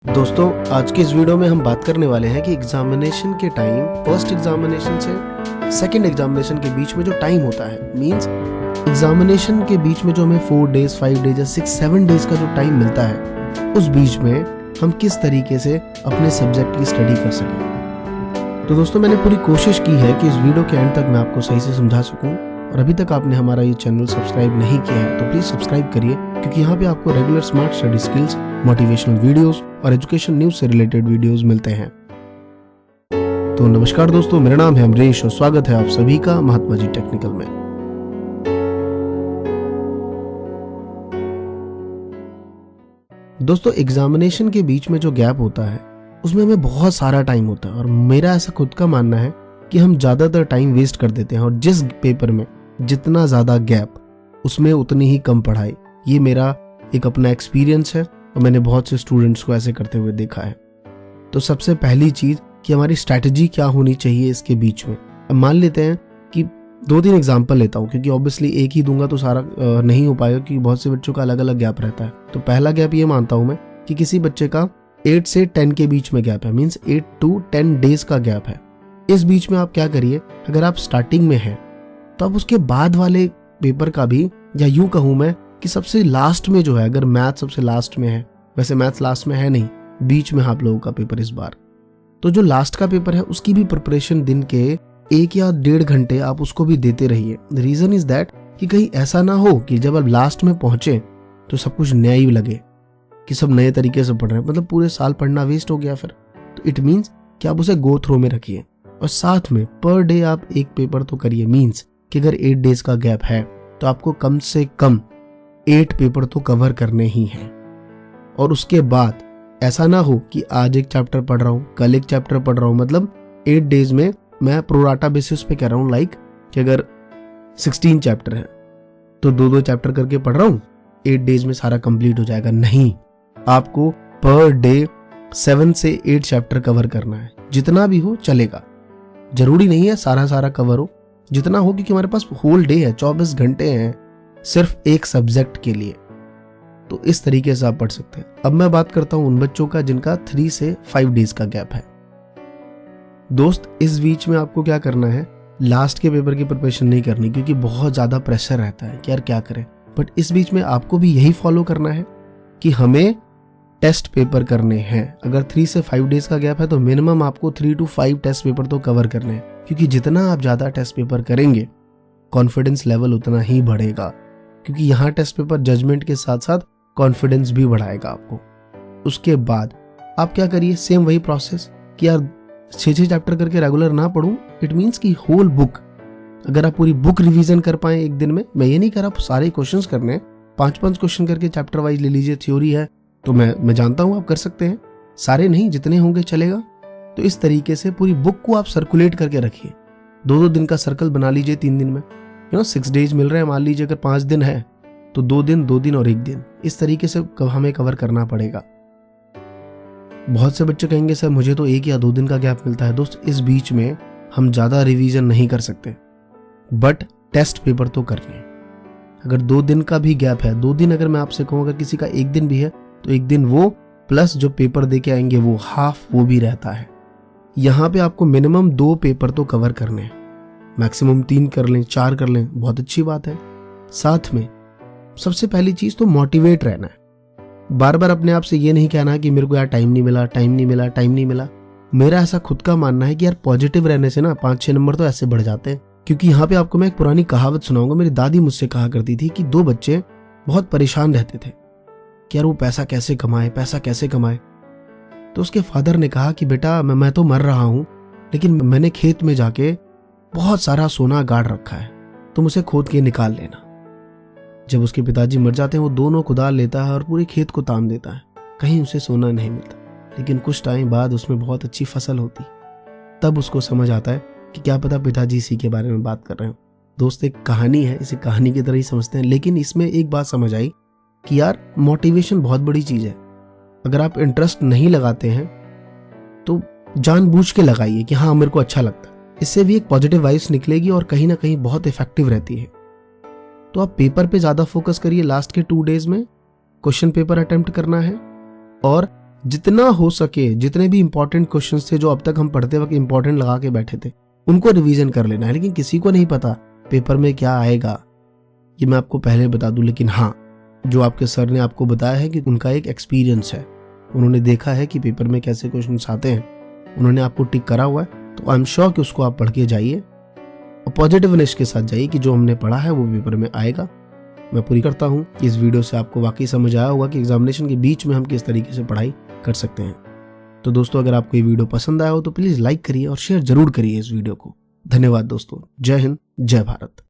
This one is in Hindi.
दोस्तों, आज के इस वीडियो में हम बात करने वाले हैं कि एग्जामिनेशन के टाइम फर्स्ट एग्जामिनेशन से सेकंड एग्जामिनेशन के बीच में जो टाइम होता है, मींस एग्जामिनेशन के बीच में जो हमें 4 डेज 5 डेज या 6-7 डेज का जो टाइम मिलता है, उस बीच में हम किस तरीके से अपने सब्जेक्ट की स्टडी कर सकें। तो दोस्तों, मैंने पूरी कोशिश की है कि इस वीडियो के एंड तक मैं आपको सही से समझा सकूं, और अभी तक आपने हमारा ये चैनल सब्सक्राइब नहीं किया है तो प्लीज सब्सक्राइब करिए, क्योंकि यहाँ पे आपको regular smart study skills, motivational videos और एजुकेशन न्यूज से रिलेटेड वीडियोस मिलते हैं। तो नमस्कार दोस्तों, मेरा नाम है अमरीश और स्वागत है आप सभी का महात्मा जी टेक्निकल में। दोस्तों, एग्जामिनेशन के बीच में जो गैप होता है उसमें हमें बहुत सारा टाइम होता है, और मेरा ऐसा खुद का मानना है कि हम ज्यादातर टाइम वेस्ट कर देते हैं, और जिस पेपर में जितना ज्यादा गैप उसमें उतनी ही कम पढ़ाई। ये मेरा एक अपना एक्सपीरियंस है और मैंने बहुत से स्टूडेंट्स को ऐसे करते हुए देखा है। तो सबसे पहली चीज कि हमारी स्ट्रैटेजी क्या होनी चाहिए इसके बीच में। अब मान लेते हैं कि 2-3 एग्जाम्पल लेता हूँ, क्योंकि ऑब्वियसली एक ही दूंगा तो सारा नहीं हो पाएगा, क्योंकि बहुत से बच्चों का अलग अलग गैप रहता है। तो पहला गैप ये मानता हूं मैं कि किसी बच्चे का 8 से 10 के बीच में गैप है, मीन्स 8 to 10 डेज का गैप है। इस बीच में आप क्या करिए, अगर आप स्टार्टिंग में हैं तो आप उसके बाद वाले पेपर का भी, या यूं कहूं मैं कि सबसे लास्ट में जो है, अगर मैथ सबसे लास्ट में है, वैसे मैथ्स लास्ट में है नहीं, बीच में आप लोगों का पेपर इस बार, तो जो लास्ट का पेपर है उसकी भी प्रिपरेशन दिन के 1 या 1.5 घंटे आप उसको भी देते रहिए। रीजन इज दैट कि कहीं ऐसा ना हो कि जब आप लास्ट में पहुंचे तो सब कुछ नया ही लगे, कि सब नए तरीके से पढ़ रहे हैं, मतलब पूरे साल पढ़ना वेस्ट हो गया फिर। तो इट मीन्स कि आप उसे गो थ्रू में रखिए, और साथ में पर डे आप एक पेपर तो करिए। मीन्स कि अगर 8 डेज का गैप है तो आपको कम से कम 8 पेपर तो कवर करने ही हैं। और उसके बाद ऐसा ना हो कि आज एक चैप्टर पढ़ रहा हूँ, कल एक चैप्टर पढ़ रहा हूँ, मतलब 8 डेज में मैं प्रोराटा बेसिस पे कह रहा हूँ, लाइक कि अगर 16 चैप्टर है तो 2-2 चैप्टर करके पढ़ रहा हूँ, 8 डेज में सारा कंप्लीट हो जाएगा। नहीं, आपको पर डे 7 से 8 चैप्टर कवर करना है। जितना भी हो चलेगा, जरूरी नहीं है सारा कवर हो, जितना हो, क्योंकि हमारे पास होल डे है, 24 घंटे हैं सिर्फ एक सब्जेक्ट के लिए। तो इस तरीके से आप पढ़ सकते हैं। अब मैं बात करता हूं उन बच्चों का जिनका 3 से 5 डेज का गैप है। दोस्त, इस बीच में आपको क्या करना है, लास्ट के पेपर की प्रिपरेशन नहीं करनी, क्योंकि बहुत ज्यादा प्रेशर रहता है कि यार क्या करें। बट इस बीच में आपको भी यही फॉलो करना है कि हमें टेस्ट पेपर करने हैं। अगर 3 से 5 डेज का गैप है तो मिनिमम आपको 3 to 5 टेस्ट पेपर तो कवर करने हैं, क्योंकि जितना आप ज्यादा टेस्ट पेपर करेंगे कॉन्फिडेंस लेवल उतना ही बढ़ेगा, क्योंकि यहाँ टेस्ट पेपर जजमेंट के साथ साथ कॉन्फिडेंस भी बढ़ाएगा आपको। उसके बाद आप क्या करिए, सेम वही प्रोसेस कि यार 6-6 चैप्टर करके रेगुलर ना पढ़ूं। इट मीन्स कि होल बुक, अगर आप पूरी बुक रिवीजन कर पाए एक दिन में, मैं ये नहीं कह रहा आप सारे क्वेश्चंस करने हैं, 5-5 क्वेश्चन करके चैप्टर वाइज ले लीजिए। थ्योरी है तो मैं जानता हूं आप कर सकते हैं, सारे नहीं, जितने होंगे चलेगा। तो इस तरीके से पूरी बुक को आप सर्कुलेट करके रखिए। 2-2 दिन का सर्कल बना लीजिए 3 दिन में, 6 डेज मिल रहे हैं, मान लीजिए अगर 5 दिन है तो 2 दिन और 1 दिन, इस तरीके से हमें कवर करना पड़ेगा। बहुत से बच्चे कहेंगे सर मुझे तो 1 या 2 दिन का गैप मिलता है। दोस्त, इस बीच में हम ज्यादा रिवीजन नहीं कर सकते, बट टेस्ट पेपर तो करने। अगर 2 दिन का भी गैप है, 2 दिन अगर मैं आपसे कहूँ, अगर किसी का 1 दिन भी है तो 1 दिन वो प्लस जो पेपर दे के आएंगे वो हाफ, वो भी रहता है। यहाँ पे आपको मिनिमम 2 पेपर तो कवर करने हैं, मैक्सिमम 3 कर लें, 4 कर लें, बहुत अच्छी बात है। साथ में सबसे पहली चीज तो मोटिवेट रहना है। बार बार अपने आप से ये नहीं कहना कि मेरे को यार टाइम नहीं मिला। मेरा ऐसा खुद का मानना है कि यार पॉजिटिव रहने से ना 5-6 नंबर तो ऐसे बढ़ जाते हैं। क्योंकि यहाँ पे आपको मैं एक पुरानी कहावत सुनाऊंगा। मेरी दादी मुझसे कहा करती थी कि 2 बच्चे बहुत परेशान रहते थे कि यार वो पैसा कैसे कमाए। तो उसके फादर ने कहा कि बेटा मैं तो मर रहा हूं, लेकिन मैंने खेत में जाके बहुत सारा सोना गाड़ रखा है, तुम उसे खोद के निकाल लेना। जब उसके पिताजी मर जाते हैं, वो दोनों कुदाल लेता है और पूरे खेत को ताम देता है, कहीं उसे सोना नहीं मिलता। लेकिन कुछ टाइम बाद उसमें बहुत अच्छी फसल होती। तब उसको समझ आता है कि क्या पता पिताजी इसी के बारे में बात कर रहे हो। दोस्त, एक कहानी है, इसे कहानी की तरह ही समझते हैं, लेकिन इसमें एक बात समझ आई कि यार मोटिवेशन बहुत बड़ी चीज है। अगर आप इंटरेस्ट नहीं लगाते हैं तो जानबूझ के लगाइए कि हाँ मेरे को अच्छा लगता है, इससे भी एक पॉजिटिव वाइब्स निकलेगी और कहीं ना कहीं बहुत इफेक्टिव रहती है। तो आप पेपर पे ज्यादा फोकस करिए। लास्ट के 2 डेज में क्वेश्चन पेपर अटेम्प्ट करना है, और जितना हो सके, जितने भी इंपॉर्टेंट क्वेश्चंस थे जो अब तक हम पढ़ते वक्त इंपॉर्टेंट लगा के बैठे थे, उनको रिवीजन कर लेना है। लेकिन किसी को नहीं पता पेपर में क्या आएगा, ये मैं आपको पहले बता दूं। लेकिन हाँ, जो आपके सर ने आपको बताया है कि उनका एक एक्सपीरियंस है, उन्होंने देखा है कि पेपर में कैसे क्वेश्चन आते हैं, उन्होंने आपको टिक करा हुआ है, तो आई एम श्योर कि उसको आप पढ़ के जाइए और पॉजिटिवनेस के साथ जाइए कि जो हमने पढ़ा है वो पेपर में आएगा। मैं पूरी करता हूँ कि इस वीडियो से आपको वाकई समझ आया होगा कि एग्जामिनेशन के बीच में हम किस तरीके से पढ़ाई कर सकते हैं। तो दोस्तों, अगर आपको ये वीडियो पसंद आया हो तो प्लीज लाइक करिए और शेयर जरूर करिए इस वीडियो को। धन्यवाद दोस्तों। जय हिंद, जय भारत।